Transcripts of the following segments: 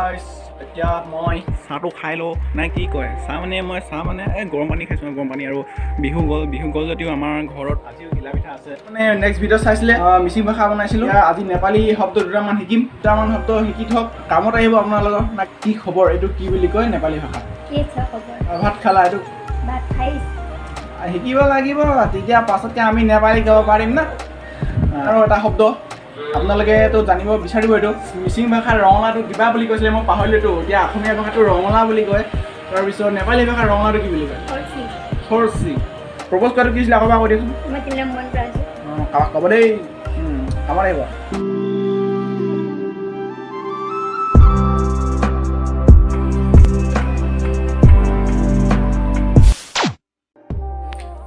গাইছ এতিয়া মই চাহটো খাই লওঁ নাই কি কয় চাহ মানে এই গৰম পানী খাইছোঁ গৰম পানী আৰু বিহু গ'ল যদিও আমাৰ ঘৰত আজিও ঘিলা পিঠা আছে মানে নেক্সট ভিডিঅ' চাইছিলে মিচিং ভাষা বনাইছিলোঁ আজি নেপালী শব্দ দুটামান শিকিম দুটামান শব্দ শিকি থওক কামত আহিব আপোনালোকৰ না কি খবৰ এইটো কি বুলি কয় নেপালী ভাষাত ভাত খালা এইটো ভাত খাইছ শিকিব লাগিব তেতিয়া পাছতকৈ আমি নেপালী গাব পাৰিম না আৰু এটা শব্দ আপোনালোকেতো জানিব বিচাৰিব এইটো মিচিং ভাষাৰ ৰঙালাওটো কিবা বুলি কৈছিলে মই পাহৰিলোতো এতিয়া অসমীয়া ভাষাটো ৰঙালাও বুলি কয় তাৰপিছত নেপালী ভাষাৰ ৰঙালাওটো কি বুলি কয় খৰচি প্ৰপ'জ কৰাটো কি আছিলে আকৌ কৈ দিয়কচোন ক'ব দেই কামত আহিব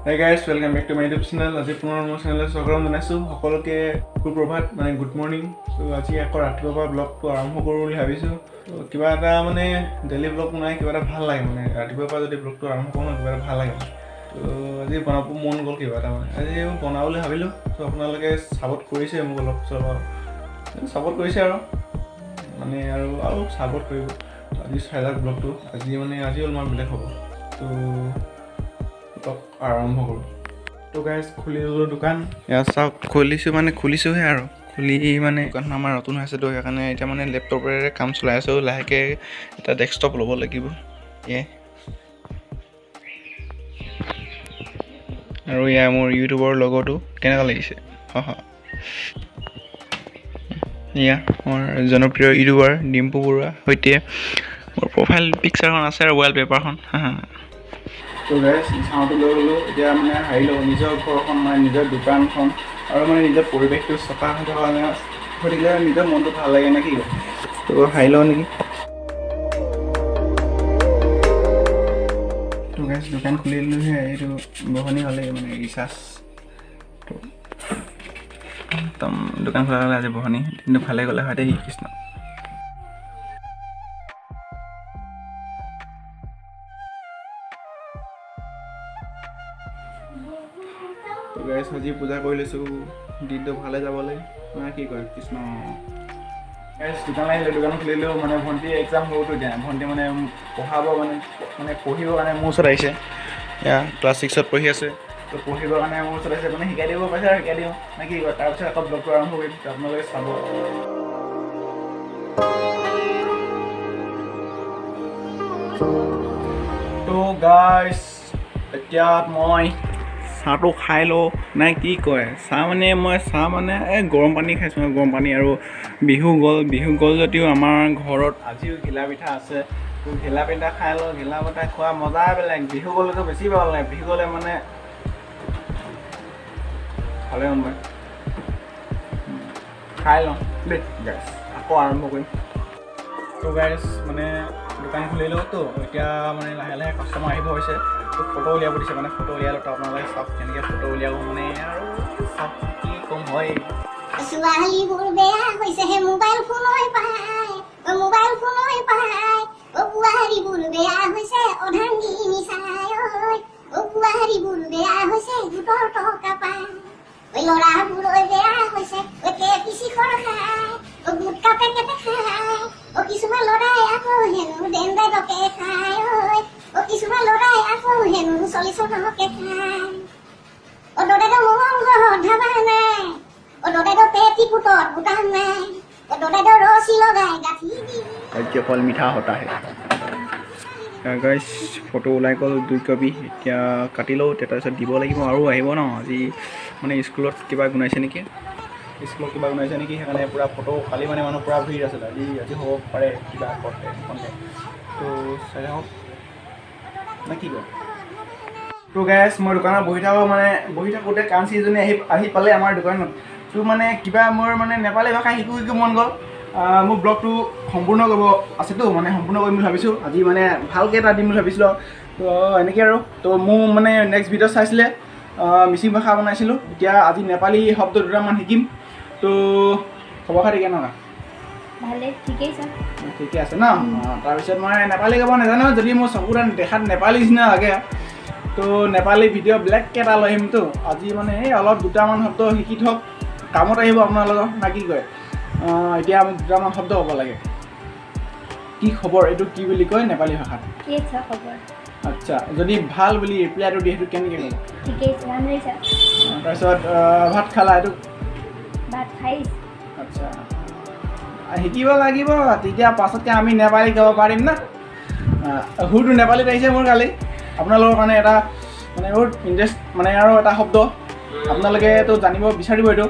Hey guys, welcome back to my YouTube channel. আজি পুনৰ মোৰ চেনেললৈ স্বাগতম জনাইছোঁ সকলোকে সুপ্ৰভাত মানে গুড মৰ্ণিং তো আজি আকৌ ৰাতিপুৱাৰ পৰা ব্লগটো আৰম্ভ কৰোঁ বুলি ভাবিছোঁ তো কিবা এটা মানে ডেইলি ব্লগ বনাই কিবা এটা ভাল লাগে মানে ৰাতিপুৱাৰ পৰা যদি ব্লগটো আৰম্ভ কৰোঁ কিবা এটা ভাল লাগে তো আজি বনাব মন গ'ল কিবা এটা মানে আজি মই বনাবলৈ ভাবিলোঁ তো আপোনালোকে ছাপোৰ্ট কৰিছে মোক অলপ চলপ ছাপোৰ্ট কৰিছে আৰু মানে আৰু ছাপোৰ্ট কৰিব আজি চাই যাওক ব্লগটো আজি অলপমান বেলেগ হ'ব তো আৰম্ভ কৰোঁ তো গাইজ খুলি ল'লোঁ দোকান এয়া চাওক খুলিছোঁহে আৰু খুলি মানে দোকানখন আমাৰ নতুন হৈছে তো সেইকাৰণে এতিয়া মানে লেপটপেৰে কাম চলাই আছোঁ লাহেকৈ এটা ডেস্কটপ ল'ব লাগিব আৰু এয়া মোৰ ইউটিউবৰ লগতো কেনেকুৱা লাগিছে এয়া মোৰ জনপ্ৰিয় ইউটিউবাৰ ডিম্পু বৰুৱাৰ সৈতে মোৰ প্ৰফাইল পিকচাৰখন আছে আৰু ৱাল পেপাৰখন তো গাইজ চাউটো লৈ গ'লোঁ এতিয়া মানে হাৰি লওঁ নিজৰ ঘৰখন মানে নিজৰ দোকানখন আৰু মানে নিজৰ পৰিৱেশটো চফা হৈ থকা মানে হৈ থাকিলে নিজৰ মনটো ভাল লাগে নে কি তো হাৰি লওঁ নেকি তো গাইজ দোকান খুলি দিলোঁহে এইটো বহনি হ'লেই মানে ৰিচাৰ্জ একদম দোকান খোলা হ'লে আজি বহনি কিন্তু ভালে গ'লে হয় দেই কৃষ্ণ তো গাইজ আজি পূজা কৰি লৈছোঁ দিনটো ভালে যাবলৈ মানে কি কয় কৃষ্ণ গাইজ দোকান আহিলে দোকান খুলিলেও মানে ভণ্টি এক্সাম হ'বতো এতিয়া ভণ্টি মানে পঢ়াব মানে পঢ়িবৰ কাৰণে মোৰ ওচৰত আহিছে এয়া ক্লাছ 6ত পঢ়ি আছে তো পঢ়িবৰ কাৰণে মোৰ ওচৰত আহিছে মানে শিকাই দিব পাৰিছে আৰু শিকাই দিওঁ নে কি কয় তাৰপিছত আকৌ ব্লগটো আৰম্ভ কৰিম আপোনালোকে চাব তো গাইজ এতিয়া মই চাহটো খাই লওঁ নাই কি কয় চাহ মানে এই গৰম পানী খাইছোঁ গৰম পানী আৰু বিহু গ'ল যদিও আমাৰ ঘৰত আজিও ঘিলা পিঠা আছে তো ঘিলা পিঠা খাই লওঁ ঘিলা পিঠা খোৱা মজা বেলেগ বিহু গ'লেতো বেছি ভাল লাগে বিহু গ'লে মানে ভালে গম পায় খাই লওঁ দেই গাইজ আকৌ আৰম্ভ কৰিম তো গাইজ মানে দোকান খুলিলোঁ তো এতিয়া মানে লাহে লাহে কাষ্টমাৰ আহিব হৈছে তো ফটো উলিয়াব দিছে মানে ফটো উলিয়ালোঁ তো আপোনালোকে চাওক কেনেকৈ ফটো উলিয়াব মানে আৰু চাওক কি কম হয় ছোৱালীবোৰ বেয়া হৈছেহে মোবাইল ফোনই পায় বোৱাৰীবোৰ বেয়া হৈছে অধাংগী নিচাই বোৱাৰীবোৰ বেয়া হৈছে গোটৰ টকা পায় ল'ৰাবোৰ বেয়া হৈছে পিচি খৰ খায় গুটকা পেকেটে খায় কিছুমান ল'ৰাই আকৌ হেনো ডেণ্ডাইডকে খায় কিছুমান ল'ৰাই আকৌ হেনো 40 টকাকে খায় দাদাইদেউ মোৰ ঘৰত ধাবা নাই দাদাইদেউ পেটি পুটত দোকান নাই দাদাইদেউ ৰছী লগাই গাঁঠি দি ফল মিঠা হতা হে গাইজ ফটো ওলাই গ'ল 2 কপি এতিয়া কাটি লওঁ তাৰপিছত দিব লাগিব আৰু আহিব ন আজি মানে স্কুলত কিবা গুনাইছে নেকি সেইকাৰণে পূৰা ফটো কালি মানে মানুহ পূৰা ভিৰ আছিলে আজি হ'ব পাৰে কিবা কৰতে তো চাই হওক নে কি কয় তো গাইজ মই দোকানত বহি থাকোঁতে কাঞ্চি এজনী আহি পালে আমাৰ দোকানত তো মানে কিবা মোৰ মানে নেপালী ভাষা শিকো মন গ'ল মোৰ ব্লগটো সম্পূৰ্ণ কৰিব আছেতো মানে সম্পূৰ্ণ কৰিম বুলি ভাবিছোঁ আজি মানে ভালকৈ এটা দিম বুলি ভাবিছিলোঁ তো এনেকৈ আৰু তো মোৰ মানে নেক্সট ভিডিঅ' চাইছিলে মিচিং ভাষা বনাইছিলোঁ এতিয়া আজি নেপালী শব্দ দুটামান শিকিম তো খবৰ খাতি কেনেকুৱা ঠিকে আছে ন তাৰপিছত মই নেপালী গাব নাজানো যদি মোৰ চকুত দেখাত নেপালী নিচিনা লাগে তো নেপালী ভিডিঅ' ব্লেককৈ এটা লৈ আহিমতো আজি মানে এই অলপ দুটামান শব্দ শিকি থওক কামত আহিব আপোনালোকৰ না কি কয় এতিয়া আমি দুটামান শব্দ ক'ব লাগে কি খবৰ এইটো কি বুলি কয় নেপালী ভাষাত কি আছে খবৰ আচ্ছা যদি ভাল বুলি ৰিপ্লাইটো দিয়ে সেইটো কেনেকৈ ক'ব ঠিকেই আছে ৰান্ধি আছে তাৰপিছত ভাত খালা এইটো ভাত খাইছ আচ্ছা শিকিব লাগিব তেতিয়া পাছতকৈ আমি নেপালী ক'ব পাৰিম না সুৰটো নেপালীত আহিছে মোৰ কালি আপোনালোকৰ কাৰণে এটা মানে বহুত ইণ্টাৰেষ্ট মানে আৰু এটা শব্দ আপোনালোকেতো জানিব বিচাৰিব এইটো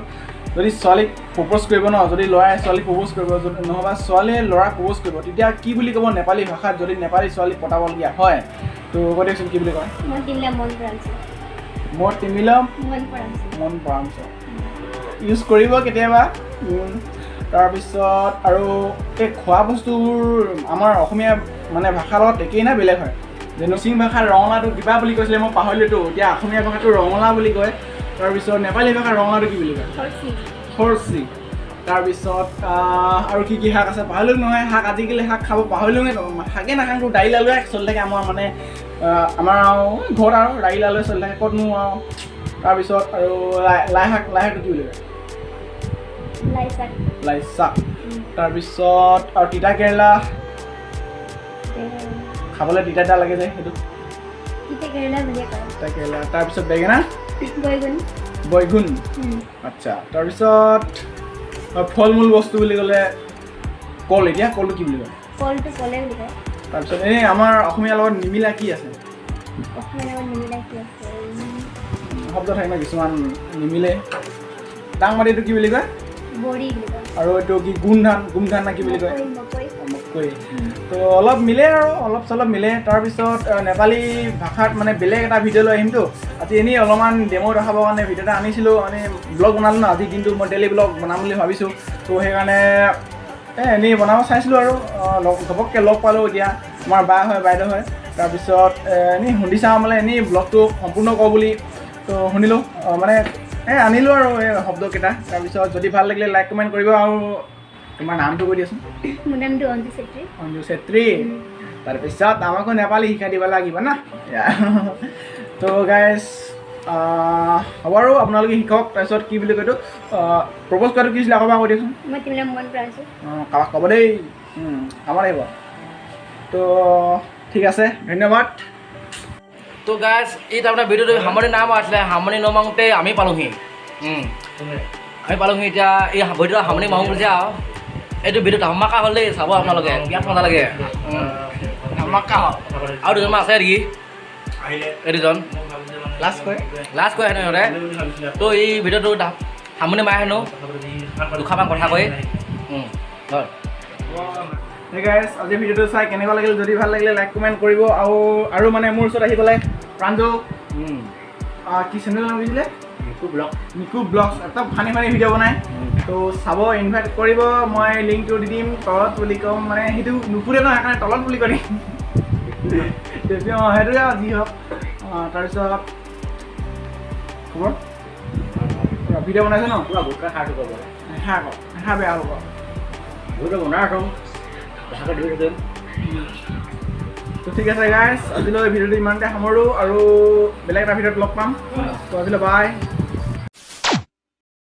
যদি ছোৱালীক প্ৰপ'জ কৰিব ন যদি ল'ৰাই ছোৱালীক প্ৰপ'জ কৰিব যদি নহ'বা ছোৱালীয়ে ল'ৰাক প্ৰপ'জ কৰিব তেতিয়া কি বুলি ক'ব নেপালী ভাষাত যদি নেপালী ছোৱালী পতাবলগীয়া হয় তো কৈ দিয়কচোন কি বুলি কয় মই তিনিটা মন পৰাঞ্চ মই তিমিলম মন পৰাঞ্চ ইউজ কৰিব কেতিয়াবা তাৰপিছত আৰু এই খোৱা বস্তুবোৰ আমাৰ অসমীয়া মানে ভাষাৰ লগত একেই না বেলেগ হয় যে মিচিং ভাষাৰ ৰঙালাওটো কিবা বুলি কৈছিলে মই পাহৰিলোতো এতিয়া অসমীয়া ভাষাটো ৰঙালাও বুলি কয় তাৰপিছত নেপালী ভাষাৰ ৰঙালাওটো কি বুলি কয় খৰচি তাৰপিছত আৰু কি কি শাক আছে পাহৰিলোঁ নহয় শাক আজিকালি শাক খাব পাহৰিলোঁহে শাকে নাখাংটো দাইল আলুৱে চলি থাকে আমাৰ মানে আমাৰ ঘৰত আৰু দাইল আলুৱে চলি থাকে ক'তনো আৰু তাৰপিছত আৰু লাই শাকটো কি বুলি কয় লাই শাক তাৰপিছত আৰু তিতা কেৰেলা খাবলৈ তিতা লাগে যে সেইটো তিতা কেৰেলা তাৰপিছত বেঙেনা বৈগুণ আচ্ছা তাৰপিছত ফল মূল বস্তু বুলি ক'লে কল এতিয়া কলটো কি বুলি কয় তাৰপিছত এনেই আমাৰ অসমীয়াৰ লগত নিমিলা কি আছে শব্দ থাকে ন কিছুমান নিমিলে ডাংমাটিটো কি বুলি কয় আৰু এইটো কি গোমধান না কি বুলি কয় মকৈ তো অলপ মিলে আৰু অলপ চলপ মিলে তাৰপিছত নেপালী ভাষাত মানে বেলেগ এটা ভিডিঅ' লৈ আহিমতো আজি এনেই অলপমান ডেমো দেখাবৰ কাৰণে ভিডিঅ' এটা আনিছিলোঁ মানে ব্লগ বনালোঁ ন আজিৰ দিনটো মই ডেইলি ব্লগ বনাম বুলি ভাবিছোঁ তো সেইকাৰণে এনেই বনাব চাইছিলোঁ আৰু ঘপককৈ লগ পালোঁ এতিয়া আমাৰ বা হয় বাইদেউ হয় তাৰপিছত এনেই শুনি চাওঁ মানে এনেই ব্লগটো সম্পূৰ্ণ কৰোঁ বুলি তো শুনিলোঁ মানে আনিলোঁ আৰু এই শব্দকেইটা তাৰপিছত যদি ভাল লাগিলে লাইক কমেণ্ট কৰিব আৰু তোমাৰ নামটো কৈ দিয়াচোন মোৰ নামটো অঞ্জু চেত্ৰী তাৰপিছত আমাকো নেপালী শিকাই দিব লাগিব না তো গাইজ হ'ব আৰু আপোনালোকে শিকক তাৰপিছত কি বুলি কয়তো প্ৰপ'জ কৰাটো কি আছিলে আকৌ কৈ দিয়কচোন কাৰোবাক ক'ব দেই আমাৰ আহিব তো ঠিক আছে ধন্যবাদ তো গাইজ এই তাৰমানে ভিডিঅ'টো সামৰণি নাম আছিলে সামৰণি নমাওঁতে আমি পালোঁহি এতিয়া এই ভিডিঅ'টো সামৰণি মাৰোঁ বুলিছে আৰু এইটো ভিডিঅ' ধামাকা হ'ল দেই চাব আপোনালোকে বিৰাট মজা লাগে ধামাকা হ'ল আৰু দুজনমান আছে নেকি এই দুজন লাষ্ট কয় হেনো সিহঁতে তো এই ভিডিঅ'টো সামৰণি মাৰে হেনো দুষাৰমান কথা কৈ গাইজ আজি ভিডিঅ'টো চাই কেনেকুৱা লাগিল যদি ভাল লাগিলে লাইক কমেণ্ট কৰিব আৰু মানে মোৰ ওচৰত আহি পেলাই প্ৰাঞ্জল কি চেনেল নাম দিছিলে নিকু ব্লগছ একদম ফানি ভিডিঅ' বনাই তো চাব ইনভাইট কৰিব মই লিংকটো দি দিম তলত বুলি ক'ম মানে সেইটো নুফুৰে ন সেইকাৰণে তলত বুলি কৈ দিম তেতিয়া সেইটোৱে আৰু যি হওক তাৰপিছত খবৰ ভিডিঅ' বনাইছে ন বেয়া হ'ব তো ঠিক আছে গাইজ আজিলৈ ভিডিঅ'টো ইমানতে সামৰোঁ আৰু বেলেগ এটা ভিডিঅ'ত লগ পাম তো আজিলৈ বাই